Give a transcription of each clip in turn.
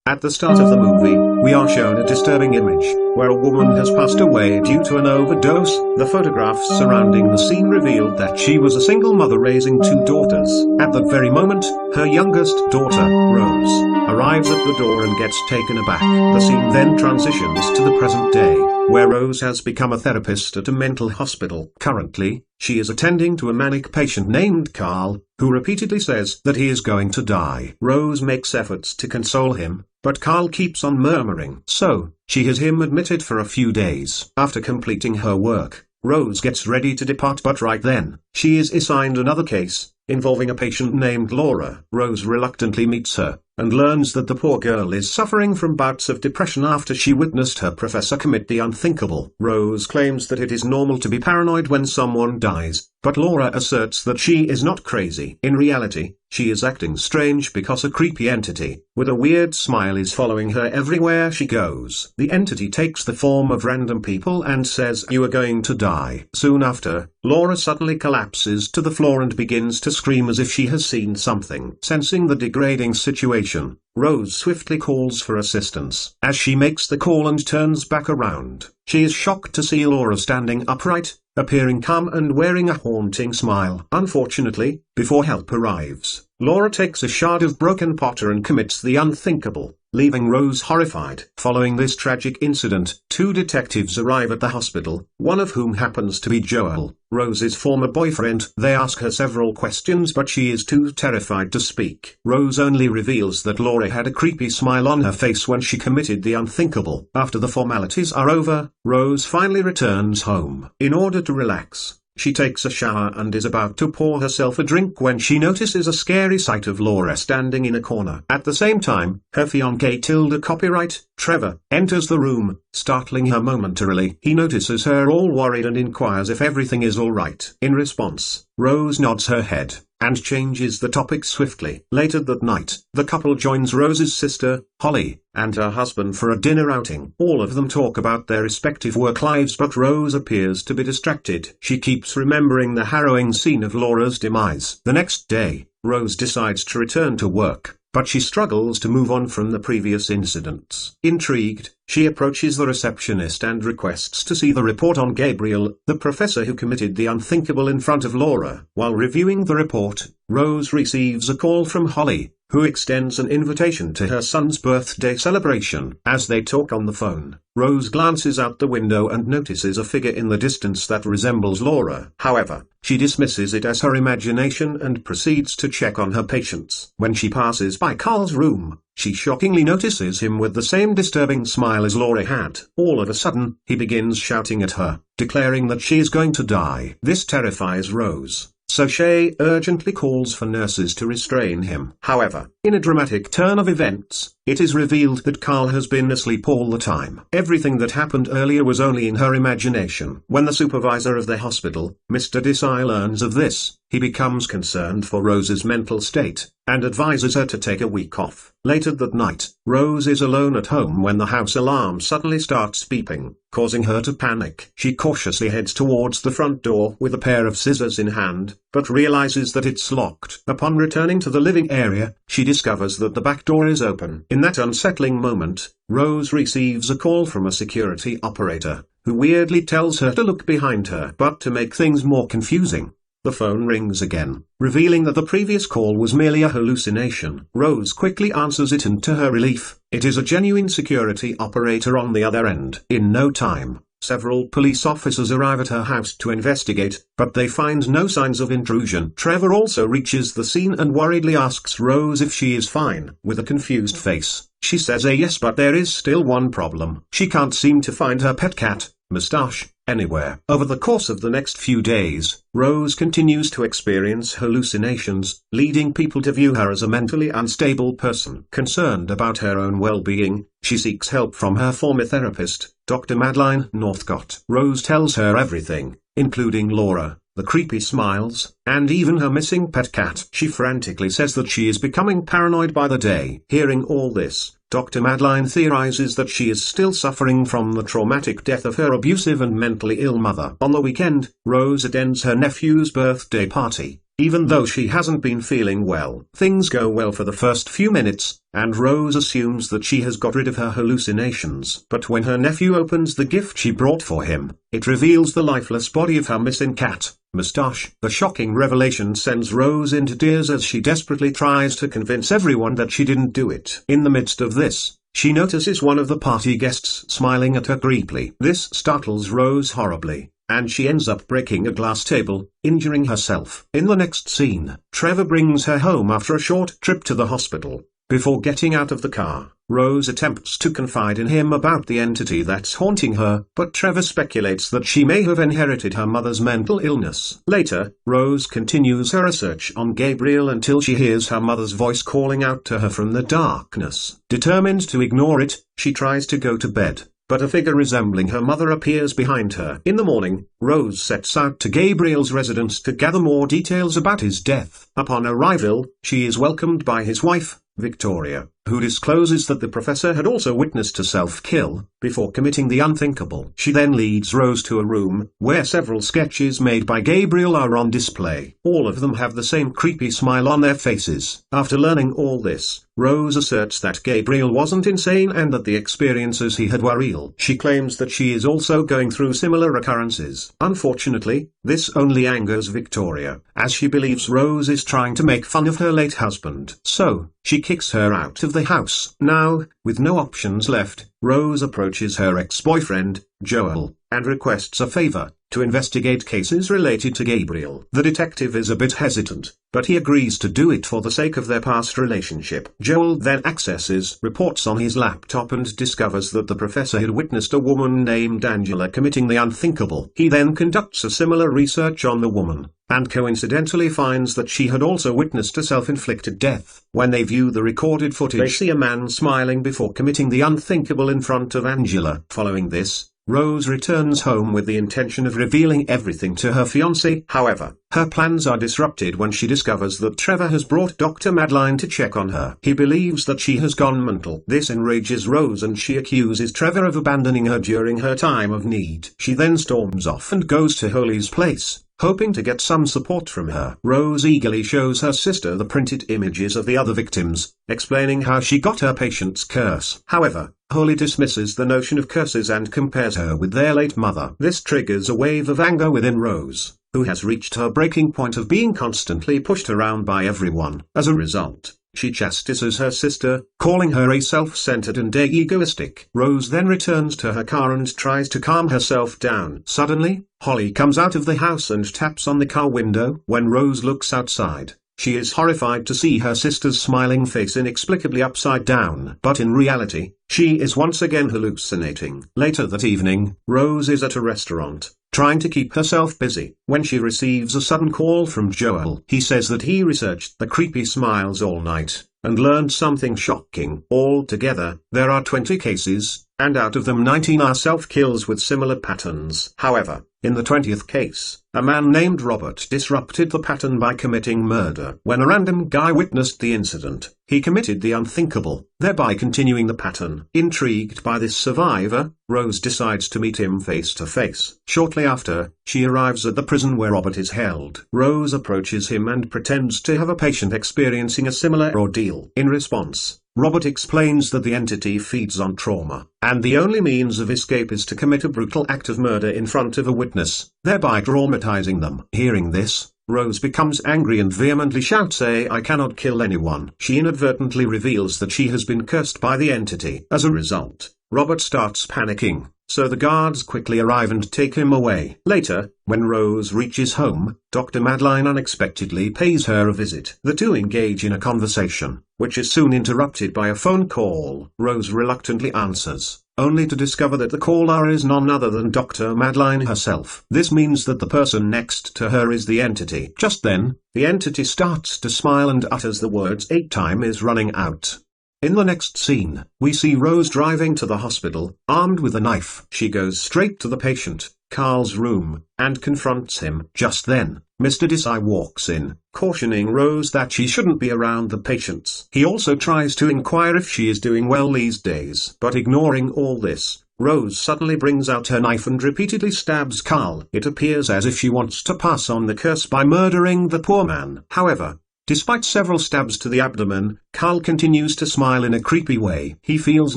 At the start of the movie, we are shown a disturbing image, where a woman has passed away due to an overdose. The photographs surrounding the scene revealed that she was a single mother raising two daughters. At that very moment, her youngest daughter, Rose, arrives at the door and gets taken aback. The scene then transitions to the present day, where Rose has become a therapist at a mental hospital. Currently, she is attending to a manic patient named Carl, who repeatedly says that he is going to die. Rose makes efforts to console him, but Carl keeps on murmuring. So, she has him admitted for a few days. After completing her work, Rose gets ready to depart, but right then, she is assigned another case, involving a patient named Laura. Rose reluctantly meets her, and learns that the poor girl is suffering from bouts of depression after she witnessed her professor commit the unthinkable. Rose claims that it is normal to be paranoid when someone dies, but Laura asserts that she is not crazy. In reality, she is acting strange because a creepy entity, with a weird smile, is following her everywhere she goes. The entity takes the form of random people and says, "You are going to die." Soon after, Laura suddenly collapses to the floor and begins to scream as if she has seen something. Sensing the degrading situation, Rose swiftly calls for assistance. As she makes the call and turns back around, she is shocked to see Laura standing upright, appearing calm and wearing a haunting smile. Unfortunately, before help arrives, Laura takes a shard of broken potter and commits the unthinkable, leaving Rose horrified. Following this tragic incident, two detectives arrive at the hospital, one of whom happens to be Joel, Rose's former boyfriend. They ask her several questions, but she is too terrified to speak. Rose only reveals that Laura had a creepy smile on her face when she committed the unthinkable. After the formalities are over, Rose finally returns home. In order to relax, she takes a shower and is about to pour herself a drink when she notices a scary sight of Laura standing in a corner. At the same time, her fiancé tilde copyright, Trevor, enters the room, startling her momentarily. He notices her all worried and inquires if everything is all right. In response, Rose nods her head, and changes the topic swiftly. Later that night, the couple joins Rose's sister, Holly, and her husband for a dinner outing. All of them talk about their respective work lives, but Rose appears to be distracted. She keeps remembering the harrowing scene of Laura's demise. The next day, Rose decides to return to work, but she struggles to move on from the previous incidents. Intrigued, she approaches the receptionist and requests to see the report on Gabriel, the professor who committed the unthinkable in front of Laura. While reviewing the report, Rose receives a call from Holly, who extends an invitation to her son's birthday celebration. As they talk on the phone, Rose glances out the window and notices a figure in the distance that resembles Laura. However, she dismisses it as her imagination and proceeds to check on her patients. When she passes by Carl's room, she shockingly notices him with the same disturbing smile as Laura had. All of a sudden, he begins shouting at her, declaring that she is going to die. This terrifies Rose, so she urgently calls for nurses to restrain him. However, in a dramatic turn of events, it is revealed that Carl has been asleep all the time. Everything that happened earlier was only in her imagination. When the supervisor of the hospital, Mr. Desai, learns of this, he becomes concerned for Rose's mental state, and advises her to take a week off. Later that night, Rose is alone at home when the house alarm suddenly starts beeping, causing her to panic. She cautiously heads towards the front door with a pair of scissors in hand, but realizes that it's locked. Upon returning to the living area, she discovers that the back door is open. In that unsettling moment, Rose receives a call from a security operator, who weirdly tells her to look behind her. But to make things more confusing, the phone rings again, revealing that the previous call was merely a hallucination. Rose quickly answers it, and to her relief, it is a genuine security operator on the other end. In no time, several police officers arrive at her house to investigate, but they find no signs of intrusion. Trevor also reaches the scene and worriedly asks Rose if she is fine. With a confused face, she says yes, but there is still one problem. She can't seem to find her pet cat, Mustache, anywhere. Over the course of the next few days, Rose continues to experience hallucinations, leading people to view her as a mentally unstable person. Concerned about her own well-being, she seeks help from her former therapist, Dr. Madeline Northcott. Rose tells her everything, including Laura, the creepy smiles, and even her missing pet cat. She frantically says that she is becoming paranoid by the day. Hearing all this, Dr. Madeline theorizes that she is still suffering from the traumatic death of her abusive and mentally ill mother. On the weekend, Rose attends her nephew's birthday party, even though she hasn't been feeling well. Things go well for the first few minutes, and Rose assumes that she has got rid of her hallucinations. But when her nephew opens the gift she brought for him, it reveals the lifeless body of her missing cat, Moustache. The shocking revelation sends Rose into tears as she desperately tries to convince everyone that she didn't do it. In the midst of this, she notices one of the party guests smiling at her creepily. This startles Rose horribly, and she ends up breaking a glass table, injuring herself. In the next scene, Trevor brings her home after a short trip to the hospital. Before getting out of the car, Rose attempts to confide in him about the entity that's haunting her, but Trevor speculates that she may have inherited her mother's mental illness. Later, Rose continues her research on Gabriel until she hears her mother's voice calling out to her from the darkness. Determined to ignore it, she tries to go to bed, but a figure resembling her mother appears behind her. In the morning, Rose sets out to Gabriel's residence to gather more details about his death. Upon arrival, she is welcomed by his wife, Victoria, who discloses that the professor had also witnessed a self-kill, before committing the unthinkable. She then leads Rose to a room, where several sketches made by Gabriel are on display. All of them have the same creepy smile on their faces. After learning all this, Rose asserts that Gabriel wasn't insane and that the experiences he had were real. She claims that she is also going through similar occurrences. Unfortunately, this only angers Victoria, as she believes Rose is trying to make fun of her late husband. So, she kicks her out of the house. Now, with no options left, Rose approaches her ex-boyfriend, Joel, and requests a favor, to investigate cases related to Gabriel. The detective is a bit hesitant, but he agrees to do it for the sake of their past relationship. Joel then accesses reports on his laptop and discovers that the professor had witnessed a woman named Angela committing the unthinkable. He then conducts a similar research on the woman, and coincidentally finds that she had also witnessed a self-inflicted death. When they view the recorded footage, they see a man smiling before committing the unthinkable in front of Angela. Following this, Rose returns home with the intention of revealing everything to her fiancé. However, her plans are disrupted when she discovers that Trevor has brought Dr. Madeline to check on her. He believes that she has gone mental. This enrages Rose and she accuses Trevor of abandoning her during her time of need. She then storms off and goes to Holly's place, hoping to get some support from her. Rose eagerly shows her sister the printed images of the other victims, explaining how she got her patient's curse. However, Holly dismisses the notion of curses and compares her with their late mother. This triggers a wave of anger within Rose, who has reached her breaking point of being constantly pushed around by everyone. As a result, she chastises her sister, calling her a self-centered and egoistic. Rose then returns to her car and tries to calm herself down. Suddenly, Holly comes out of the house and taps on the car window. When Rose looks outside, she is horrified to see her sister's smiling face inexplicably upside down. But in reality, she is once again hallucinating. Later that evening, Rose is at a restaurant, trying to keep herself busy, when she receives a sudden call from Joel. He says that he researched the creepy smiles all night, and learned something shocking. Altogether, there are 20 cases, and out of them 19 are self-kills with similar patterns. However, in the 20th case, a man named Robert disrupted the pattern by committing murder. When a random guy witnessed the incident, he committed the unthinkable, thereby continuing the pattern. Intrigued by this survivor, Rose decides to meet him face to face. Shortly after, she arrives at the prison where Robert is held. Rose approaches him and pretends to have a patient experiencing a similar ordeal. In response, Robert explains that the entity feeds on trauma, and the only means of escape is to commit a brutal act of murder in front of a witness, thereby traumatizing them. Hearing this, Rose becomes angry and vehemently shouts, "I cannot kill anyone." She inadvertently reveals that she has been cursed by the entity. As a result, Robert starts panicking, so the guards quickly arrive and take him away. Later, when Rose reaches home, Dr. Madeline unexpectedly pays her a visit. The two engage in a conversation, which is soon interrupted by a phone call. Rose reluctantly answers, only to discover that the caller is none other than Dr. Madeline herself. This means that the person next to her is the entity. Just then, the entity starts to smile and utters the words, "Time is running out." In the next scene, we see Rose driving to the hospital, armed with a knife. She goes straight to the patient, Carl's room, and confronts him. Just then, Mr. Desai walks in, cautioning Rose that she shouldn't be around the patients. He also tries to inquire if she is doing well these days. But ignoring all this, Rose suddenly brings out her knife and repeatedly stabs Carl. It appears as if she wants to pass on the curse by murdering the poor man. However, despite several stabs to the abdomen, Carl continues to smile in a creepy way. He feels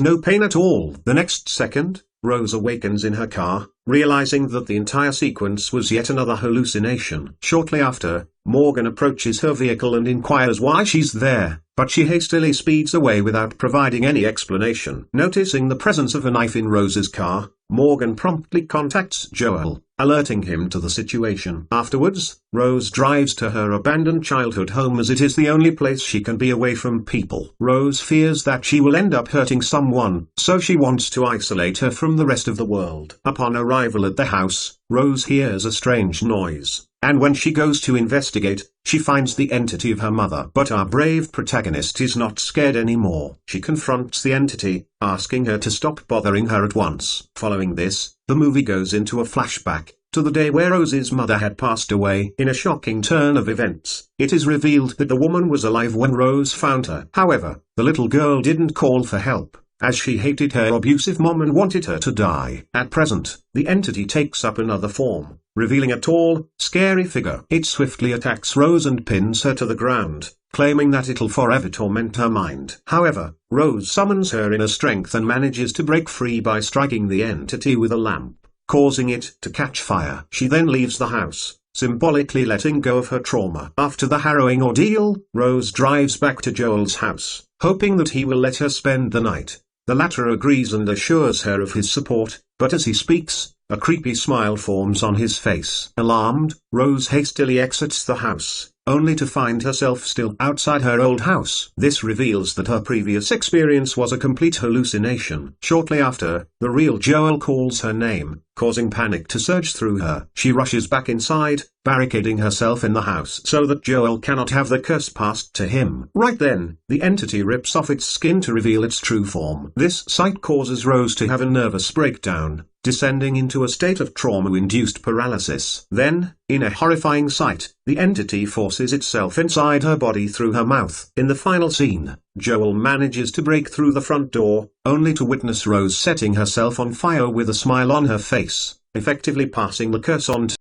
no pain at all. The next second, Rose awakens in her car, realizing that the entire sequence was yet another hallucination. Shortly after, Morgan approaches her vehicle and inquires why she's there, but she hastily speeds away without providing any explanation. Noticing the presence of a knife in Rose's car, Morgan promptly contacts Joel, alerting him to the situation. Afterwards, Rose drives to her abandoned childhood home as it is the only place she can be away from people. Rose fears that she will end up hurting someone, so she wants to isolate her from the rest of the world. Upon arrival at the house, Rose hears a strange noise, and when she goes to investigate, she finds the entity of her mother. But our brave protagonist is not scared anymore. She confronts the entity, asking her to stop bothering her at once. Following this, the movie goes into a flashback to the day where Rose's mother had passed away. In a shocking turn of events, it is revealed that the woman was alive when Rose found her. However, the little girl didn't call for help, as she hated her abusive mom and wanted her to die. At present, the entity takes up another form, revealing a tall, scary figure. It swiftly attacks Rose and pins her to the ground, claiming that it'll forever torment her mind. However, Rose summons her inner strength and manages to break free by striking the entity with a lamp, causing it to catch fire. She then leaves the house, symbolically letting go of her trauma. After the harrowing ordeal, Rose drives back to Joel's house, hoping that he will let her spend the night. The latter agrees and assures her of his support, but as he speaks, a creepy smile forms on his face. Alarmed, Rose hastily exits the house, only to find herself still outside her old house. This reveals that her previous experience was a complete hallucination. Shortly after, the real Joel calls her name, causing panic to surge through her. She rushes back inside, barricading herself in the house so that Joel cannot have the curse passed to him. Right then, the entity rips off its skin to reveal its true form. This sight causes Rose to have a nervous breakdown, descending into a state of trauma-induced paralysis. Then, in a horrifying sight, the entity forces itself inside her body through her mouth. In the final scene, Joel manages to break through the front door, only to witness Rose setting herself on fire with a smile on her face, effectively passing the curse on to